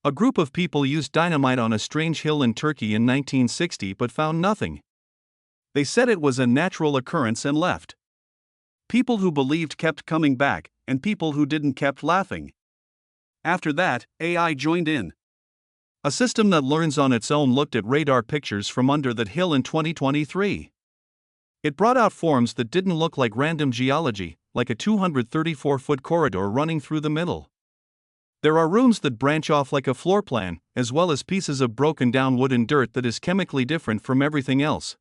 A group of people used dynamite on a strange hill in Turkey in 1960 but found nothing. They said it was a natural occurrence and left. People who believed kept coming back, and people who didn't kept laughing. After that, AI joined in. A system that learns on its own looked at radar pictures from under that hill in 2023. It brought out forms that didn't look like random geology, like a 234-foot corridor running through the middle. There are rooms that branch off like a floor plan, as well as pieces of broken down wood and dirt that is chemically different from everything else.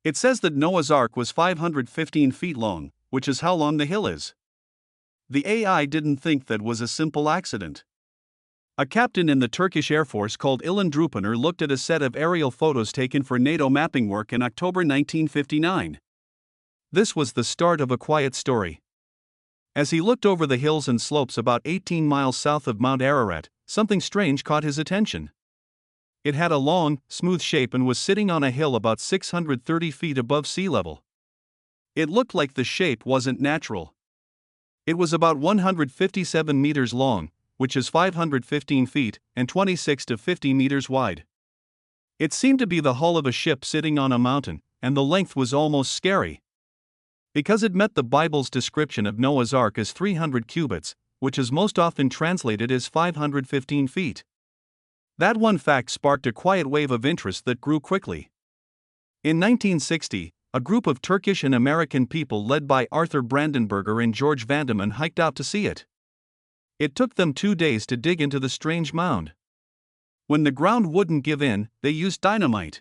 It says that Noah's Ark was 515 feet long, which is how long the hill is. The AI didn't think that was a simple accident. A captain in the Turkish Air Force called Ilan Drupaner looked at a set of aerial photos taken for NATO mapping work in October 1959. This was the start of a quiet story. As he looked over the hills and slopes about 18 miles south of Mount Ararat, something strange caught his attention. It had a long, smooth shape and was sitting on a hill about 630 feet above sea level. It looked like the shape wasn't natural. It was about 157 meters long, which is 515 feet, and 26 to 50 meters wide. It seemed to be the hull of a ship sitting on a mountain, and the length was almost scary. Because it met the Bible's description of Noah's Ark as 300 cubits, which is most often translated as 515 feet. That one fact sparked a quiet wave of interest that grew quickly. In 1960, a group of Turkish and American people led by Arthur Brandenberger and George Vandeman hiked out to see it. It took them 2 days to dig into the strange mound. When the ground wouldn't give in, they used dynamite.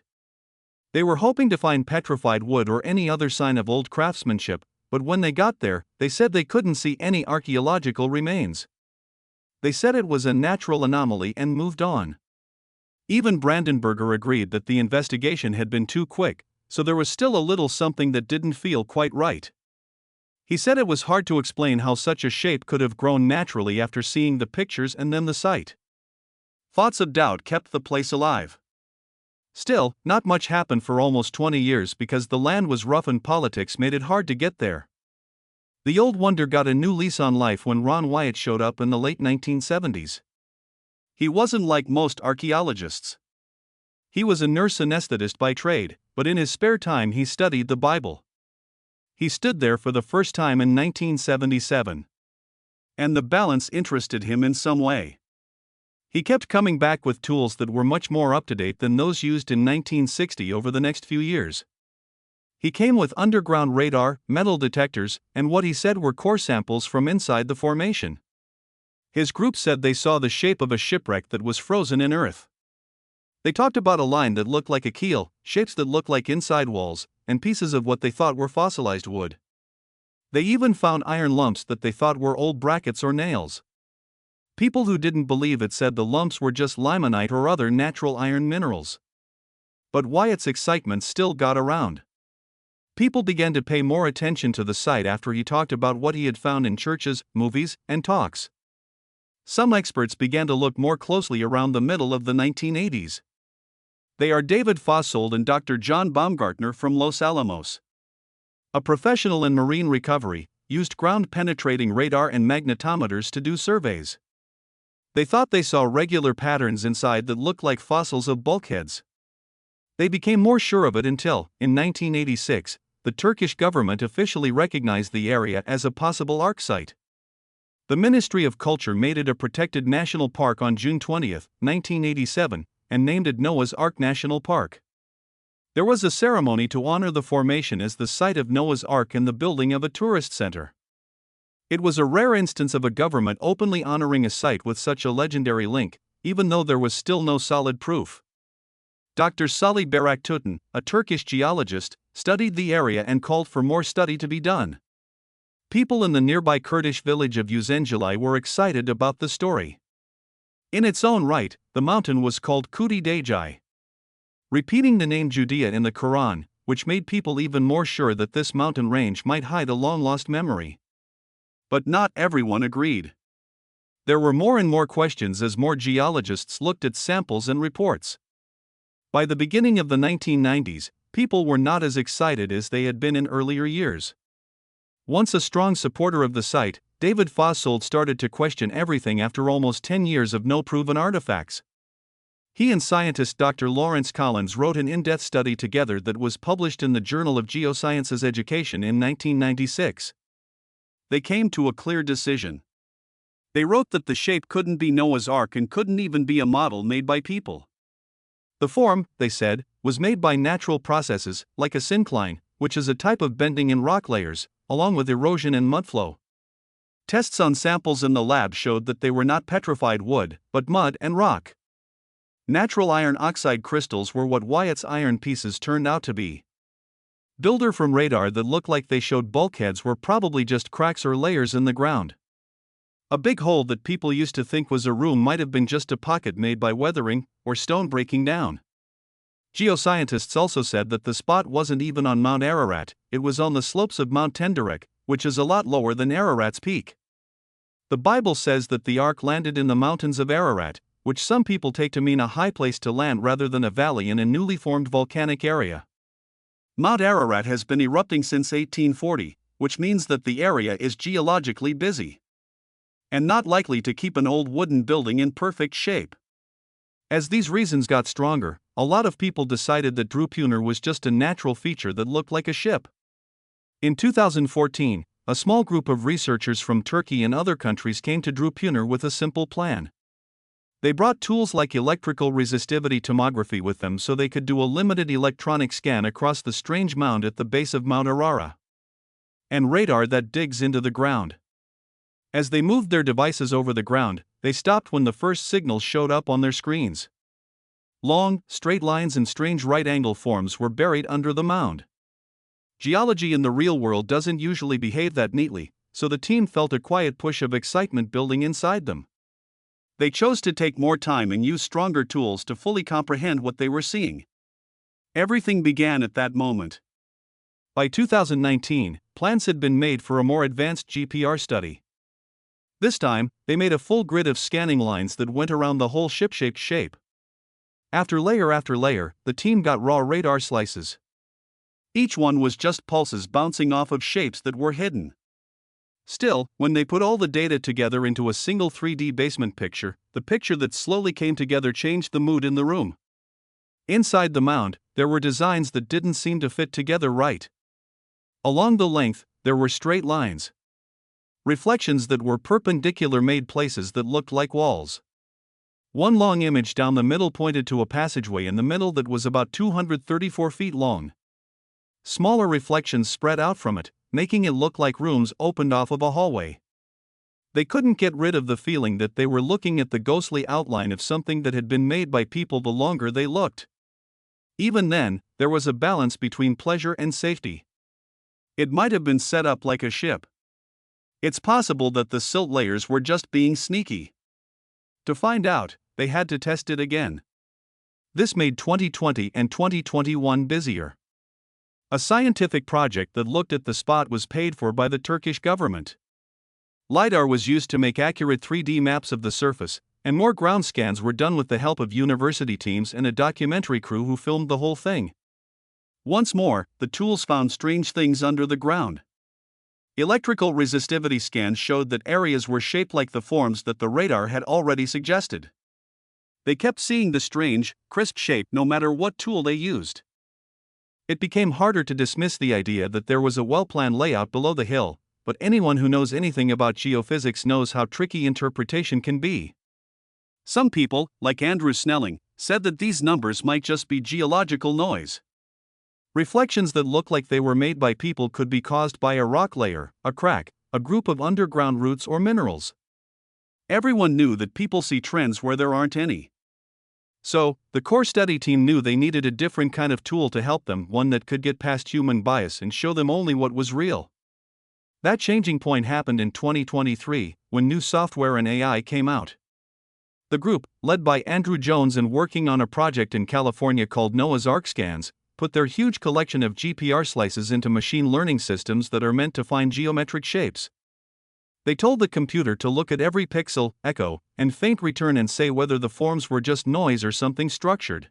They were hoping to find petrified wood or any other sign of old craftsmanship, but when they got there, they said they couldn't see any archaeological remains. They said it was a natural anomaly and moved on. Even Brandenberger agreed that the investigation had been too quick, so there was still a little something that didn't feel quite right. He said it was hard to explain how such a shape could have grown naturally after seeing the pictures and then the site. Thoughts of doubt kept the place alive. Still, not much happened for almost 20 years because the land was rough and politics made it hard to get there. The old wonder got a new lease on life when Ron Wyatt showed up in the late 1970s. He wasn't like most archaeologists. He was a nurse anesthetist by trade, but in his spare time he studied the Bible. He stood there for the first time in 1977. And the balance interested him in some way. He kept coming back with tools that were much more up-to-date than those used in 1960 over the next few years. He came with underground radar, metal detectors, and what he said were core samples from inside the formation. His group said they saw the shape of a shipwreck that was frozen in earth. They talked about a line that looked like a keel, shapes that looked like inside walls, and pieces of what they thought were fossilized wood. They even found iron lumps that they thought were old brackets or nails. People who didn't believe it said the lumps were just limonite or other natural iron minerals. But Wyatt's excitement still got around. People began to pay more attention to the site after he talked about what he had found in churches, movies, and talks. Some experts began to look more closely around the middle of the 1980s. They are David Fossold and Dr. John Baumgartner from Los Alamos. A professional in marine recovery, used ground-penetrating radar and magnetometers to do surveys. They thought they saw regular patterns inside that looked like fossils of bulkheads. They became more sure of it until, in 1986, the Turkish government officially recognized the area as a possible Ark site. The Ministry of Culture made it a protected national park on June 20, 1987, and named it Noah's Ark National Park. There was a ceremony to honor the formation as the site of Noah's Ark and the building of a tourist center. It was a rare instance of a government openly honoring a site with such a legendary link, even though there was still no solid proof. Dr. Salih Baraktutan, a Turkish geologist, studied the area and called for more study to be done. People in the nearby Kurdish village of Uzenjali were excited about the story. In its own right, the mountain was called Kuti Dejai. Repeating the name Judea in the Quran, which made people even more sure that this mountain range might hide a long-lost memory. But not everyone agreed. There were more and more questions as more geologists looked at samples and reports. By the beginning of the 1990s, people were not as excited as they had been in earlier years. Once a strong supporter of the site, David Fossold started to question everything after almost 10 years of no proven artifacts. He and scientist Dr. Lawrence Collins wrote an in-depth study together that was published in the Journal of Geosciences Education in 1996. They came to a clear decision. They wrote that the shape couldn't be Noah's Ark and couldn't even be a model made by people. The form, they said, was made by natural processes, like a syncline, which is a type of bending in rock layers, along with erosion and mudflow. Tests on samples in the lab showed that they were not petrified wood, but mud and rock. Natural iron oxide crystals were what Wyatt's iron pieces turned out to be. Builder from radar that looked like they showed bulkheads were probably just cracks or layers in the ground. A big hole that people used to think was a room might have been just a pocket made by weathering or stone breaking down. Geoscientists also said that the spot wasn't even on Mount Ararat, it was on the slopes of Mount Tenderek, which is a lot lower than Ararat's peak. The Bible says that the ark landed in the mountains of Ararat, which some people take to mean a high place to land rather than a valley in a newly formed volcanic area. Mount Ararat has been erupting since 1840, which means that the area is geologically busy and not likely to keep an old wooden building in perfect shape. As these reasons got stronger, a lot of people decided that Drupeuner was just a natural feature that looked like a ship. In 2014, a small group of researchers from Turkey and other countries came to Drupeuner with a simple plan. They brought tools like electrical resistivity tomography with them so they could do a limited electronic scan across the strange mound at the base of Mount Ararat, and radar that digs into the ground. As they moved their devices over the ground, they stopped when the first signals showed up on their screens. Long, straight lines and strange right-angle forms were buried under the mound. Geology in the real world doesn't usually behave that neatly, so the team felt a quiet push of excitement building inside them. They chose to take more time and use stronger tools to fully comprehend what they were seeing. Everything began at that moment. By 2019, plans had been made for a more advanced GPR study. This time, they made a full grid of scanning lines that went around the whole ship-shaped shape. After layer, the team got raw radar slices. Each one was just pulses bouncing off of shapes that were hidden. Still, when they put all the data together into a single 3D basement picture, the picture that slowly came together changed the mood in the room. Inside the mound, there were designs that didn't seem to fit together right. Along the length, there were straight lines. Reflections that were perpendicular made places that looked like walls. One long image down the middle pointed to a passageway in the middle that was about 234 feet long. Smaller reflections spread out from it, making it look like rooms opened off of a hallway. They couldn't get rid of the feeling that they were looking at the ghostly outline of something that had been made by people the longer they looked. Even then, there was a balance between pleasure and safety. It might have been set up like a ship. It's possible that the silt layers were just being sneaky. To find out, they had to test it again. This made 2020 and 2021 busier. A scientific project that looked at the spot was paid for by the Turkish government. LiDAR was used to make accurate 3D maps of the surface, and more ground scans were done with the help of university teams and a documentary crew who filmed the whole thing. Once more, the tools found strange things under the ground. Electrical resistivity scans showed that areas were shaped like the forms that the radar had already suggested. They kept seeing the strange, crisp shape no matter what tool they used. It became harder to dismiss the idea that there was a well-planned layout below the hill, but anyone who knows anything about geophysics knows how tricky interpretation can be. Some people, like Andrew Snelling, said that these numbers might just be geological noise. Reflections that look like they were made by people could be caused by a rock layer, a crack, a group of underground roots or minerals. Everyone knew that people see trends where there aren't any. So, the core study team knew they needed a different kind of tool to help them, one that could get past human bias and show them only what was real. That changing point happened in 2023, when new software and AI came out. The group, led by Andrew Jones and working on a project in California called Noah's Ark Scans, put their huge collection of GPR slices into machine learning systems that are meant to find geometric shapes. They told the computer to look at every pixel, echo, and faint return and say whether the forms were just noise or something structured.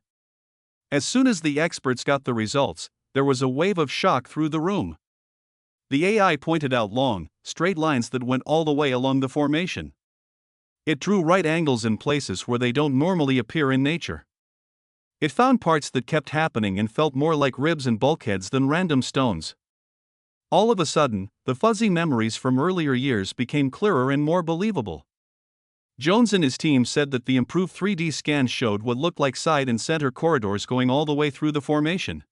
As soon as the experts got the results, there was a wave of shock through the room. The AI pointed out long, straight lines that went all the way along the formation. It drew right angles in places where they don't normally appear in nature. It found parts that kept happening and felt more like ribs and bulkheads than random stones. All of a sudden, the fuzzy memories from earlier years became clearer and more believable. Jones and his team said that the improved 3D scans showed what looked like side and center corridors going all the way through the formation.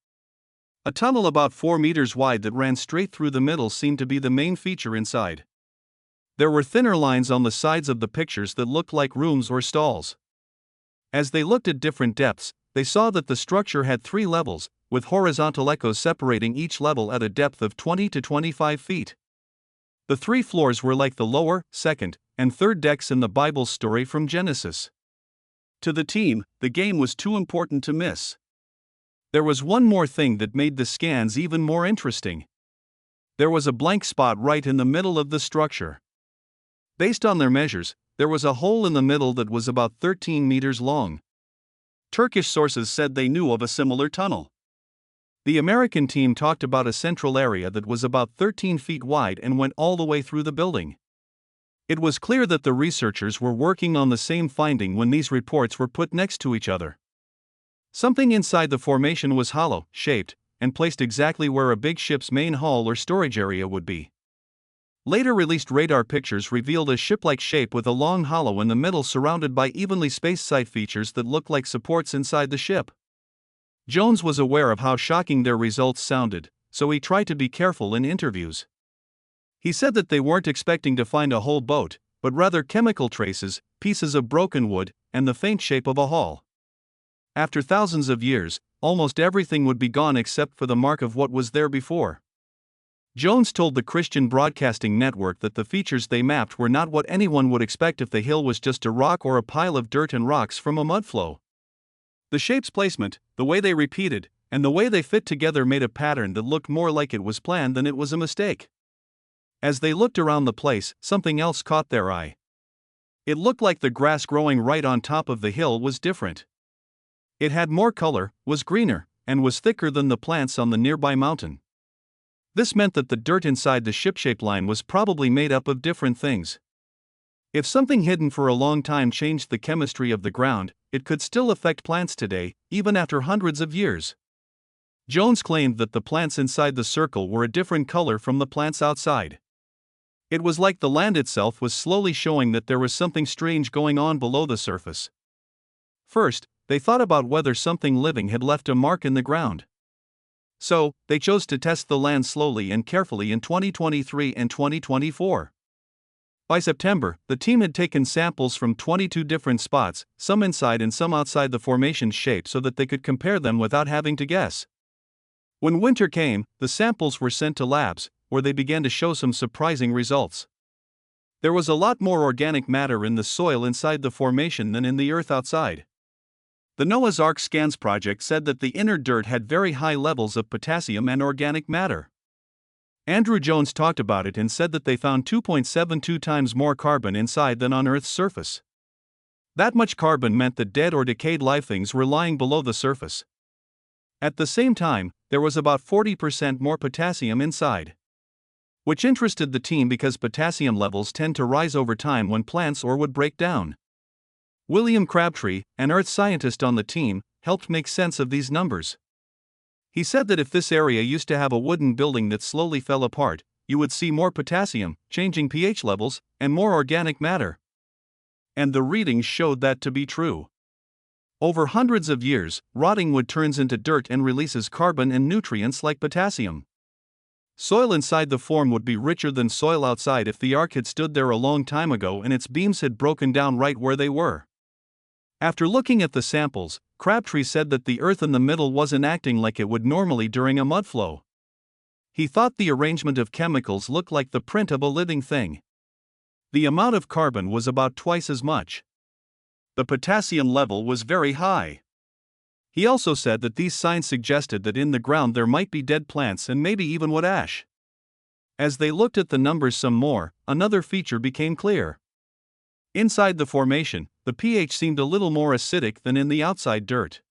A tunnel about 4 meters wide that ran straight through the middle seemed to be the main feature inside. There were thinner lines on the sides of the pictures that looked like rooms or stalls. As they looked at different depths, they saw that the structure had 3 levels, with horizontal echoes separating each level at a depth of 20 to 25 feet. The 3 floors were like the lower, second, and third decks in the Bible's story from Genesis. To the team, the game was too important to miss. There was one more thing that made the scans even more interesting. There was a blank spot right in the middle of the structure. Based on their measures, there was a hole in the middle that was about 13 meters long. Turkish sources said they knew of a similar tunnel. The American team talked about a central area that was about 13 feet wide and went all the way through the building. It was clear that the researchers were working on the same finding when these reports were put next to each other. Something inside the formation was hollow, shaped, and placed exactly where a big ship's main hull or storage area would be. Later released radar pictures revealed a ship-like shape with a long hollow in the middle surrounded by evenly spaced side features that looked like supports inside the ship. Jones was aware of how shocking their results sounded, so he tried to be careful in interviews. He said that they weren't expecting to find a whole boat, but rather chemical traces, pieces of broken wood, and the faint shape of a hull. After thousands of years, almost everything would be gone except for the mark of what was there before. Jones told the Christian Broadcasting Network that the features they mapped were not what anyone would expect if the hill was just a rock or a pile of dirt and rocks from a mudflow. The shape's placement, the way they repeated, and the way they fit together made a pattern that looked more like it was planned than it was a mistake. As they looked around the place, something else caught their eye. It looked like the grass growing right on top of the hill was different. It had more color, was greener, and was thicker than the plants on the nearby mountain. This meant that the dirt inside the ship-shaped line was probably made up of different things. If something hidden for a long time changed the chemistry of the ground, it could still affect plants today, even after hundreds of years. Jones claimed that the plants inside the circle were a different color from the plants outside. It was like the land itself was slowly showing that there was something strange going on below the surface. First, they thought about whether something living had left a mark in the ground. So, they chose to test the land slowly and carefully in 2023 and 2024. By September, the team had taken samples from 22 different spots, some inside and some outside the formation's shape so that they could compare them without having to guess. When winter came, the samples were sent to labs, where they began to show some surprising results. There was a lot more organic matter in the soil inside the formation than in the earth outside. The Noah's Ark Scans project said that the inner dirt had very high levels of potassium and organic matter. Andrew Jones talked about it and said that they found 2.72 times more carbon inside than on Earth's surface. That much carbon meant that dead or decayed live things were lying below the surface. At the same time, there was about 40% more potassium inside. Which interested the team because potassium levels tend to rise over time when plants or wood break down. William Crabtree, an earth scientist on the team, helped make sense of these numbers. He said that if this area used to have a wooden building that slowly fell apart, you would see more potassium, changing pH levels, and more organic matter. And the readings showed that to be true. Over hundreds of years, rotting wood turns into dirt and releases carbon and nutrients like potassium. Soil inside the form would be richer than soil outside if the ark had stood there a long time ago and its beams had broken down right where they were. After looking at the samples, Crabtree said that the earth in the middle wasn't acting like it would normally during a mudflow. He thought the arrangement of chemicals looked like the print of a living thing. The amount of carbon was about twice as much. The potassium level was very high. He also said that these signs suggested that in the ground there might be dead plants and maybe even wood ash. As they looked at the numbers some more, another feature became clear. Inside the formation, the pH seemed a little more acidic than in the outside dirt.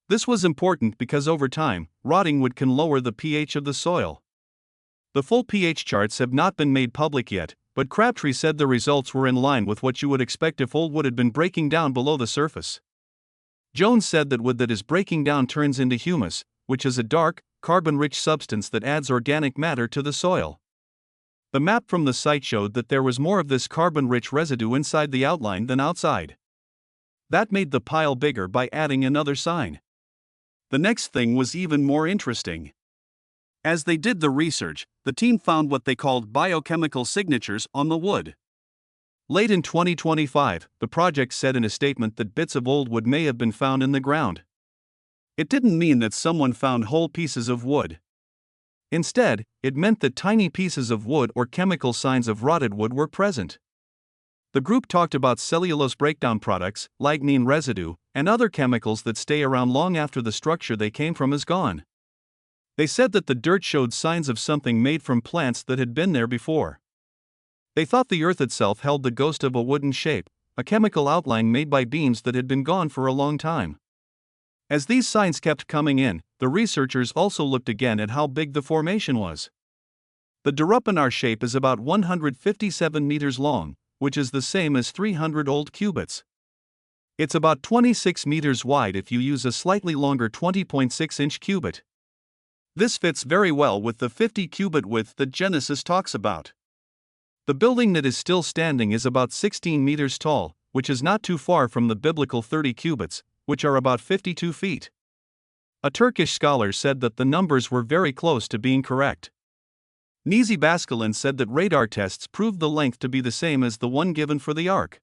This was important because over time, rotting wood can lower the pH of the soil. The full pH charts have not been made public yet, but Crabtree said the results were in line with what you would expect if old wood had been breaking down below the surface. Jones said that wood that is breaking down turns into humus, which is a dark, carbon-rich substance that adds organic matter to the soil. The map from the site showed that there was more of this carbon-rich residue inside the outline than outside. That made the pile bigger by adding another sign. The next thing was even more interesting. As they did the research, the team found what they called biochemical signatures on the wood. Late in 2025, the project said in a statement that bits of old wood may have been found in the ground. It didn't mean that someone found whole pieces of wood. Instead, it meant that tiny pieces of wood or chemical signs of rotted wood were present. The group talked about cellulose breakdown products, lignin residue, and other chemicals that stay around long after the structure they came from is gone. They said that the dirt showed signs of something made from plants that had been there before. They thought the earth itself held the ghost of a wooden shape, a chemical outline made by beams that had been gone for a long time. As these signs kept coming in, the researchers also looked again at how big the formation was. The Darupanar shape is about 157 meters long, which is the same as 300 old cubits. It's about 26 meters wide if you use a slightly longer 20.6-inch cubit. This fits very well with the 50-cubit width that Genesis talks about. The building that is still standing is about 16 meters tall, which is not too far from the biblical 30 cubits, which are about 52 feet. A Turkish scholar said that the numbers were very close to being correct. Nizi Baskalen said that radar tests proved the length to be the same as the one given for the Ark.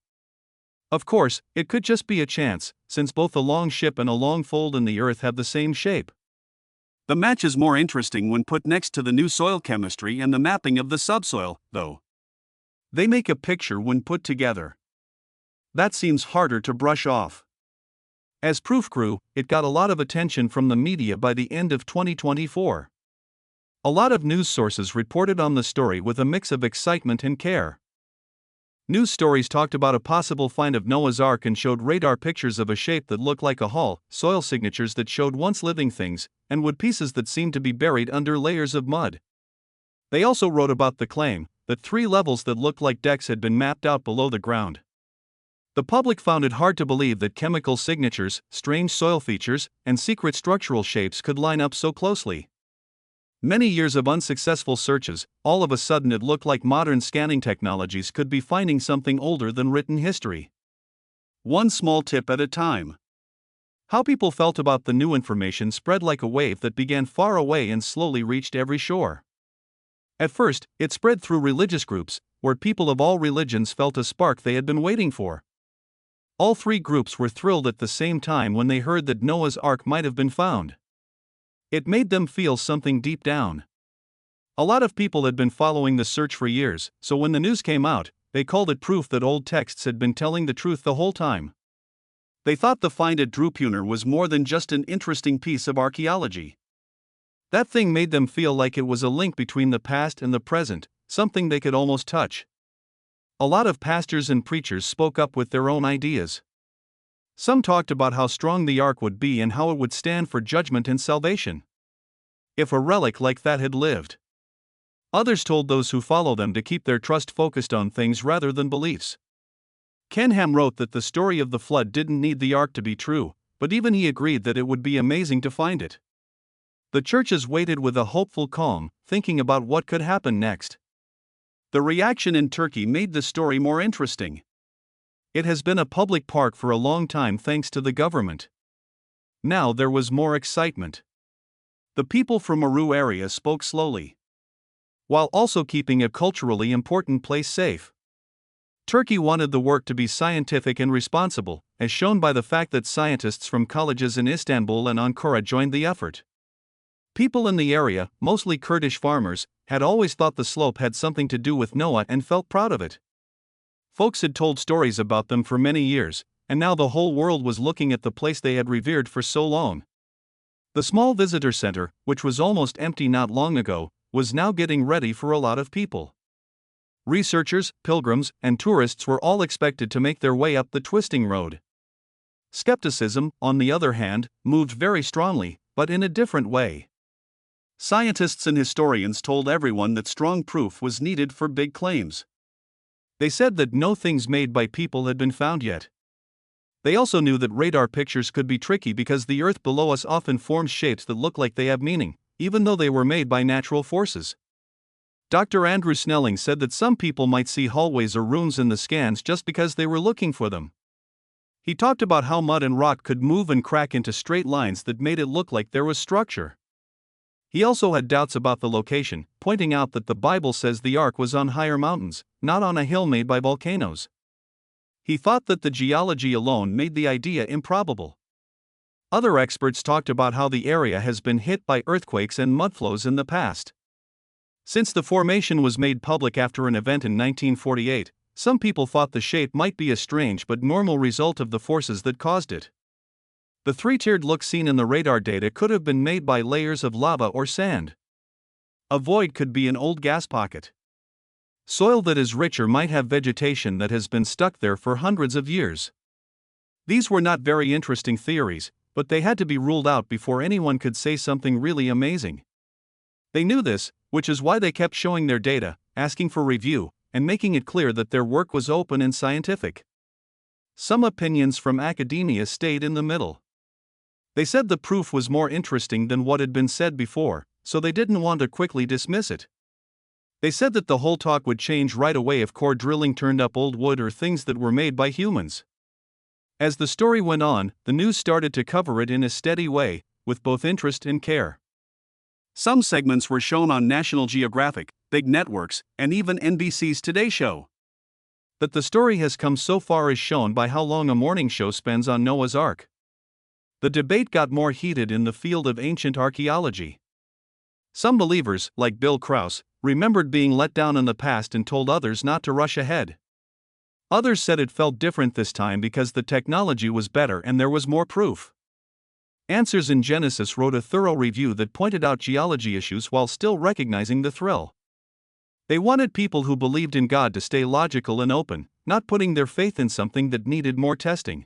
Of course, it could just be a chance, since both a long ship and a long fold in the earth have the same shape. The match is more interesting when put next to the new soil chemistry and the mapping of the subsoil, though. They make a picture when put together. That seems harder to brush off. As proof crew, it got a lot of attention from the media by the end of 2024. A lot of news sources reported on the story with a mix of excitement and care. News stories talked about a possible find of Noah's Ark and showed radar pictures of a shape that looked like a hull, soil signatures that showed once living things, and wood pieces that seemed to be buried under layers of mud. They also wrote about the claim that 3 levels that looked like decks had been mapped out below the ground. The public found it hard to believe that chemical signatures, strange soil features, and secret structural shapes could line up so closely. Many years of unsuccessful searches, all of a sudden it looked like modern scanning technologies could be finding something older than written history. One small tip at a time. How people felt about the new information spread like a wave that began far away and slowly reached every shore. At first, it spread through religious groups, where people of all religions felt a spark they had been waiting for. All 3 groups were thrilled at the same time when they heard that Noah's Ark might have been found. It made them feel something deep down. A lot of people had been following the search for years, so when the news came out, they called it proof that old texts had been telling the truth the whole time. They thought the find at Drupunar was more than just an interesting piece of archaeology. That thing made them feel like it was a link between the past and the present, something they could almost touch. A lot of pastors and preachers spoke up with their own ideas. Some talked about how strong the Ark would be and how it would stand for judgment and salvation. If a relic like that had lived. Others told those who follow them to keep their trust focused on things rather than beliefs. Ken Ham wrote that the story of the flood didn't need the Ark to be true, but even he agreed that it would be amazing to find it. The churches waited with a hopeful calm, thinking about what could happen next. The reaction in Turkey made the story more interesting. It has been a public park for a long time thanks to the government. Now there was more excitement. The people from Aru area spoke slowly, while also keeping a culturally important place safe. Turkey wanted the work to be scientific and responsible, as shown by the fact that scientists from colleges in Istanbul and Ankara joined the effort. People in the area, mostly Kurdish farmers, had always thought the slope had something to do with Noah and felt proud of it. Folks had told stories about them for many years, and now the whole world was looking at the place they had revered for so long. The small visitor center, which was almost empty not long ago, was now getting ready for a lot of people. Researchers, pilgrims, and tourists were all expected to make their way up the twisting road. Skepticism, on the other hand, moved very strongly, but in a different way. Scientists and historians told everyone that strong proof was needed for big claims. They said that no things made by people had been found yet. They also knew that radar pictures could be tricky because the Earth below us often forms shapes that look like they have meaning, even though they were made by natural forces. Dr. Andrew Snelling said that some people might see hallways or rooms in the scans just because they were looking for them. He talked about how mud and rock could move and crack into straight lines that made it look like there was structure. He also had doubts about the location, pointing out that the Bible says the ark was on higher mountains, not on a hill made by volcanoes. He thought that the geology alone made the idea improbable. Other experts talked about how the area has been hit by earthquakes and mudflows in the past. Since the formation was made public after an event in 1948, some people thought the shape might be a strange but normal result of the forces that caused it. The three-tiered look seen in the radar data could have been made by layers of lava or sand. A void could be an old gas pocket. Soil that is richer might have vegetation that has been stuck there for hundreds of years. These were not very interesting theories, but they had to be ruled out before anyone could say something really amazing. They knew this, which is why they kept showing their data, asking for review, and making it clear that their work was open and scientific. Some opinions from academia stayed in the middle. They said the proof was more interesting than what had been said before, so they didn't want to quickly dismiss it. They said that the whole talk would change right away if core drilling turned up old wood or things that were made by humans. As the story went on, the news started to cover it in a steady way, with both interest and care. Some segments were shown on National Geographic, big networks, and even NBC's Today Show. That the story has come so far is shown by how long a morning show spends on Noah's Ark. The debate got more heated in the field of ancient archaeology. Some believers, like Bill Krause, remembered being let down in the past and told others not to rush ahead. Others said it felt different this time because the technology was better and there was more proof. Answers in Genesis wrote a thorough review that pointed out geology issues while still recognizing the thrill. They wanted people who believed in God to stay logical and open, not putting their faith in something that needed more testing.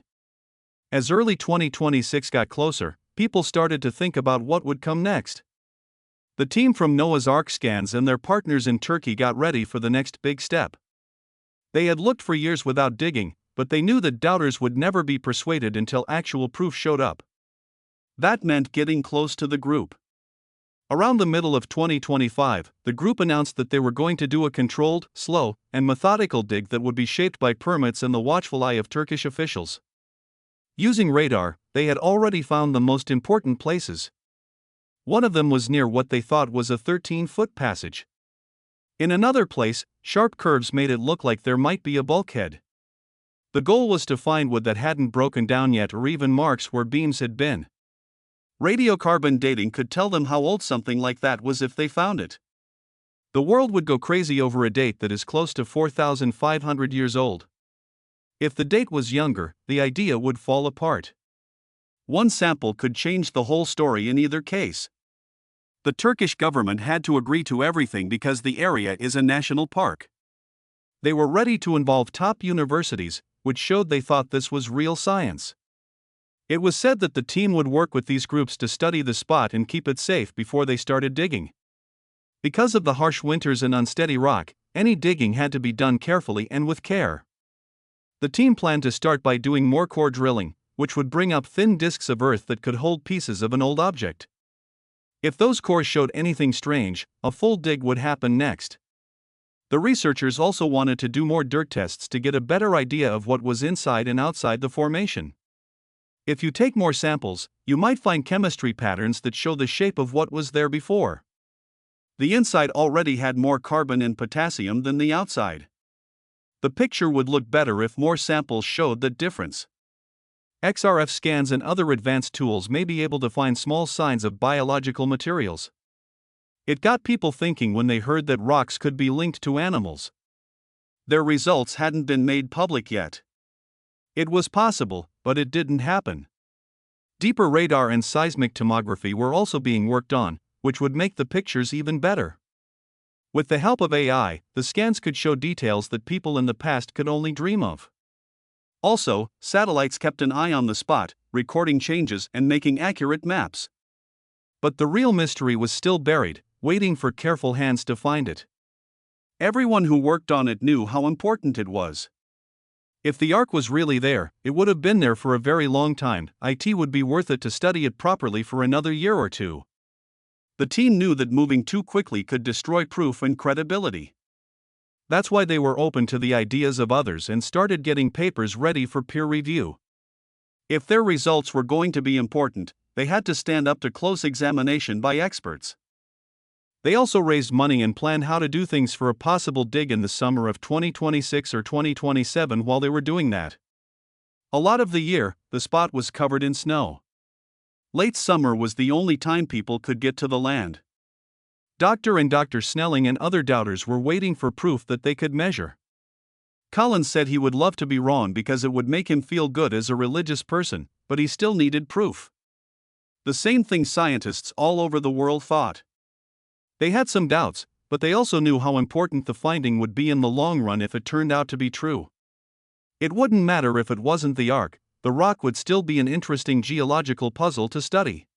As early 2026 got closer, people started to think about what would come next. The team from Noah's Ark Scans and their partners in Turkey got ready for the next big step. They had looked for years without digging, but they knew that doubters would never be persuaded until actual proof showed up. That meant getting close to the group. Around the middle of 2025, the group announced that they were going to do a controlled, slow, and methodical dig that would be shaped by permits and the watchful eye of Turkish officials. Using radar, they had already found the most important places. One of them was near what they thought was a 13-foot passage. In another place, sharp curves made it look like there might be a bulkhead. The goal was to find wood that hadn't broken down yet or even marks where beams had been. Radiocarbon dating could tell them how old something like that was if they found it. The world would go crazy over a date that is close to 4,500 years old. If the date was younger, the idea would fall apart. One sample could change the whole story in either case. The Turkish government had to agree to everything because the area is a national park. They were ready to involve top universities, which showed they thought this was real science. It was said that the team would work with these groups to study the spot and keep it safe before they started digging. Because of the harsh winters and unsteady rock, any digging had to be done carefully and with care. The team planned to start by doing more core drilling, which would bring up thin disks of earth that could hold pieces of an old object. If those cores showed anything strange, a full dig would happen next. The researchers also wanted to do more dirt tests to get a better idea of what was inside and outside the formation. If you take more samples, you might find chemistry patterns that show the shape of what was there before. The inside already had more carbon and potassium than the outside. The picture would look better if more samples showed that difference. XRF scans and other advanced tools may be able to find small signs of biological materials. It got people thinking when they heard that rocks could be linked to animals. Their results hadn't been made public yet. It was possible, but it didn't happen. Deeper radar and seismic tomography were also being worked on, which would make the pictures even better. With the help of AI, the scans could show details that people in the past could only dream of. Also, satellites kept an eye on the spot, recording changes and making accurate maps. But the real mystery was still buried, waiting for careful hands to find it. Everyone who worked on it knew how important it was. If the Ark was really there, it would have been there for a very long time. It would be worth it to study it properly for another year or two. The team knew that moving too quickly could destroy proof and credibility. That's why they were open to the ideas of others and started getting papers ready for peer review. If their results were going to be important, they had to stand up to close examination by experts. They also raised money and planned how to do things for a possible dig in the summer of 2026 or 2027. While they were doing that, a lot of the year, the spot was covered in snow. Late summer was the only time people could get to the land. Dr. Snelling and other doubters were waiting for proof that they could measure. Collins said he would love to be wrong because it would make him feel good as a religious person, but he still needed proof. The same thing scientists all over the world thought. They had some doubts, but they also knew how important the finding would be in the long run if it turned out to be true. It wouldn't matter if it wasn't the Ark, the rock would still be an interesting geological puzzle to study.